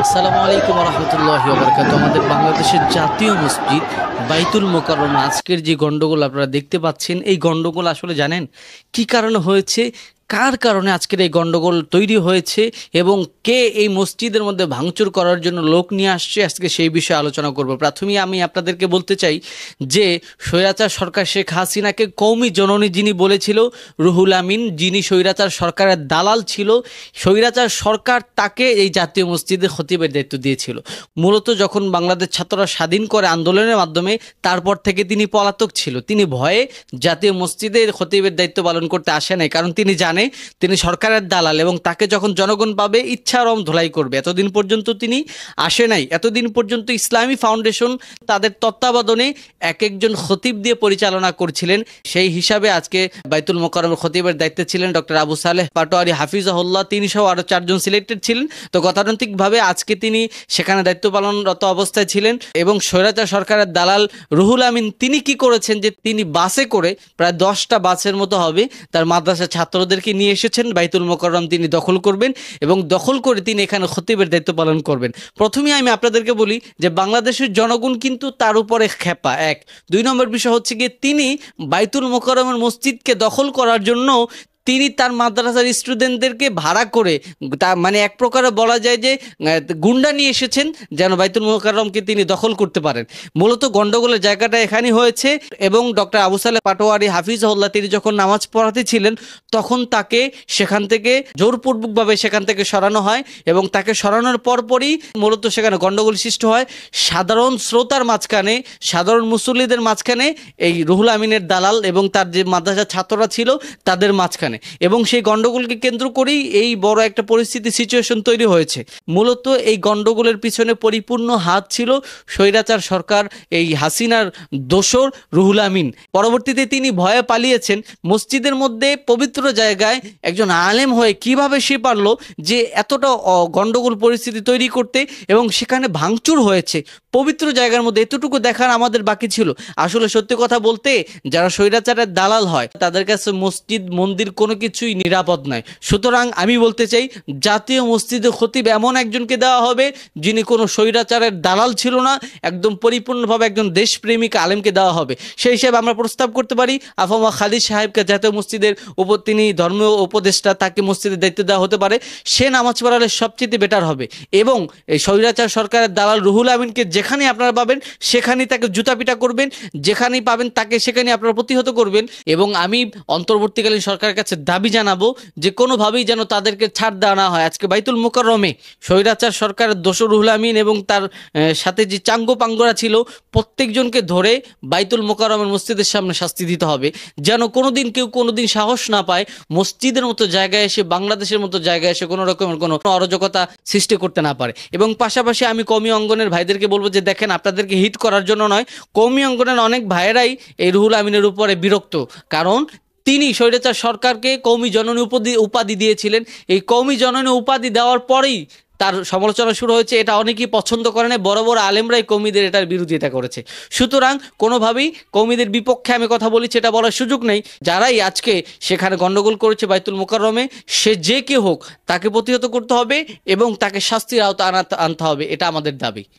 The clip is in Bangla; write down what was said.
আসসালামু আলাইকুম রহমতুল্লাহি ওয়া বারাকাতুহু। আমাদের বাংলাদেশের জাতীয় মসজিদ বাইতুল মোকাররমে আজকের যে গন্ডগোল আপনারা দেখতে পাচ্ছেন, এই গন্ডগোল আসলে জানেন কি কারণে হয়েছে, কার কারণে আজকের এই গন্ডগোল তৈরি হয়েছে এবং কে এই মসজিদের মধ্যে ভাঙচুর করার জন্য লোক নিয়ে আসছে, আজকে সেই বিষয়ে আলোচনা করব। প্রথমেই আমি আপনাদেরকে বলতে চাই যে স্বৈরাচার সরকার শেখ হাসিনাকে কওমি জননী যিনি বলেছিল, রুহুল আমিন যিনি স্বৈরাচার সরকারের দালাল ছিল, স্বৈরাচার সরকার তাকে এই জাতীয় মসজিদে খতিবের দায়িত্ব দিয়েছিল। মূলত যখন বাংলাদেশ ছাত্ররা স্বাধীন করে আন্দোলনের মাধ্যমে, তারপর থেকে তিনি পলাতক ছিল। তিনি ভয়ে জাতীয় মসজিদে খতিবের দায়িত্ব পালন করতে আসে নাই, কারণ তিনি জানে তিনি সরকারের দালাল এবং তাকে যখন জনগণ পাবে ইচ্ছারম ধোলাই করবে। এতদিন পর্যন্ত তিনি আসে নাই। এতদিন পর্যন্ত ইসলামী ফাউন্ডেশন তাদের তত্ত্বাবধানে এক একজন খতিব দিয়ে পরিচালনা করছিলেন। সেই হিসাবে আজকে বাইতুল মোকাররমের খতিবের দায়িত্বে ছিলেন ডক্টর আবু সালেহ পাটোয়ারি হাফিজাহুল্লাহ, তিনি সহ আরও 4 জন সিলেক্টেড ছিলেন। তো গতানুগতিকভাবে আজকে তিনি সেখানে দায়িত্ব পালনরত অবস্থায় ছিলেন এবং স্বৈরাচার সরকারের দালাল রুহুল আমিন তিনি কি করেছেন যে তিনি বাসে করে প্রায় 10টা বাসের মতো হবে তার মাদ্রাসার ছাত্রদেরকে নিয়ে এসেছেন। বাইতুল মোকাররম তিনি দখল করবেন এবং দখল করে তিনি এখানে খতিবের দায়িত্ব পালন করবেন। প্রথমেই আমি আপনাদেরকে বলি যে বাংলাদেশের জনগণ কিন্তু তার উপরে খেপা। 1, 2 নম্বর বিষয় হচ্ছে গিয়ে তিনি বাইতুল মোকাররমের মসজিদকে দখল করার জন্য তিনি তার মাদ্রাসার স্টুডেন্টদেরকে ভাড়া করে, তা মানে এক প্রকারে বলা যায় যে গুন্ডা নিয়ে এসেছেন যেন বাইতুল মোকাররমকে তিনি দখল করতে পারেন। মূলত গন্ডগোলের জায়গাটা এখানেই হয়েছে এবং ডক্টর আবু সালেহ পাটোয়ারি হাফিজাহুল্লাহ তিনি যখন নামাজ পড়াতে ছিলেন তখন তাকে সেখান থেকে জোরপূর্বকভাবে সেখান থেকে সরানো হয় এবং তাকে সরানোর পরপরই মূলত সেখানে গন্ডগোল সৃষ্টি হয়। সাধারণ শ্রোতার মাঝখানে, সাধারণ মুসল্লিদের মাঝখানে এই রুহুল আমিনের দালাল এবং তার যে মাদ্রাসার ছাত্ররা ছিল তাদের মাঝখানে, এবং সেই গন্ডগোলকে কেন্দ্র করেই এই বড় একটা সিচুয়েশন তৈরি হয়েছে। মূলত এই গন্ডগোলের পিছনে পরিপূর্ণ হাত ছিল স্বৈরাচার সরকার এই হাসিনার দোসর রুহুল আমিন। পরবর্তীতে তিনি ভয়ে পালিয়েছেন। মসজিদের মধ্যে পবিত্র জায়গায় একজন আলেম হয়ে কিভাবে সে পারলো যে এতটা গন্ডগোল পরিস্থিতি তৈরি করতে, এবং সেখানে ভাঙচুর হয়েছে পবিত্র জায়গার মধ্যে, এতটুকু দেখার আমাদের বাকি ছিল। আসলে সত্যি কথা বলতে যারা স্বৈরাচারের দালাল হয় তাদের কাছে মসজিদ মন্দির কোনো কিছুই নিরাপদ নয়। সুতরাং আমি বলতে চাই জাতীয় মসজিদে খতিব এমন একজনকে দেওয়া হবে যিনি কোনো স্বৈরাচারের দালাল ছিল না, একদম পরিপূর্ণভাবে একজন দেশপ্রেমিক আলেমকে দেওয়া হবে। সেই হিসেবে আমরা প্রস্তাব করতে পারি আফামা খালিদ সাহেবকে জাতীয় মসজিদের উপর, তিনি ধর্মীয় উপদেষ্টা, তাকে মসজিদের দায়িত্ব দেওয়া হতে পারে। সে নামাজ পড়ালে সবচেয়ে বেটার হবে এবং এই স্বৈরাচার সরকারের দালাল রুহুল আমিনকে যেখানে আপনারা পাবেন সেখানেই তাকে জুতাপিটা করবেন, যেখানেই পাবেন তাকে সেখানেই আপনারা প্রতিহত করবেন। এবং আমি অন্তর্বর্তীকালীন সরকারের কাছে দাবি জানাবো যে কোনোভাবেই যেন তাদেরকে ছাড় দেওয়া না হয়। আজকে বাইতুল মোকাররমে স্বৈরাচার সরকারের দোসর রুহুল আমিন এবং তার সাথে যে চাঙ্গো পাঙ্গরা ছিল প্রত্যেকজনকে ধরে বাইতুল মোকাররমের মসজিদের সামনে শাস্তি দিতে হবে, যেন কোনোদিন কেউ কোনোদিন সাহস না পায় মসজিদের মতো জায়গায় এসে, বাংলাদেশের মতো জায়গায় এসে কোনো রকমের কোনো অরাজকতা সৃষ্টি করতে না পারে। এবং পাশাপাশি আমি কওমি অঙ্গনের ভাইদেরকে বলবো যে দেখেন, আপনাদেরকে হিট করার জন্য নয়, কওমি অঙ্গনের অনেক ভাইয়েরাই এই রুহুল আমিনের উপরে বিরক্ত, কারণ তিনি স্বৈরাচার সরকারকে কওমি জননী উপাধি দিয়েছিলেন। এই কওমি জননী উপাধি দেওয়ার পরেই তার সমালোচনা শুরু হয়েছে। এটা অনেকেই পছন্দ করে না, বড় বড় আলেমরাই কওমিদের এটার বিরোধিতা করেছে। সুতরাং কোনোভাবেই কওমিদের বিপক্ষে আমি কথা বলেছি এটা বলার সুযোগ নেই। যারাই আজকে সেখানে গন্ডগোল করেছে বাইতুল মোকাররমে, সে যে কেউ হোক তাকে প্রতিহত করতে হবে এবং তাকে শাস্তির আওতায় আনতে হবে, এটা আমাদের দাবি।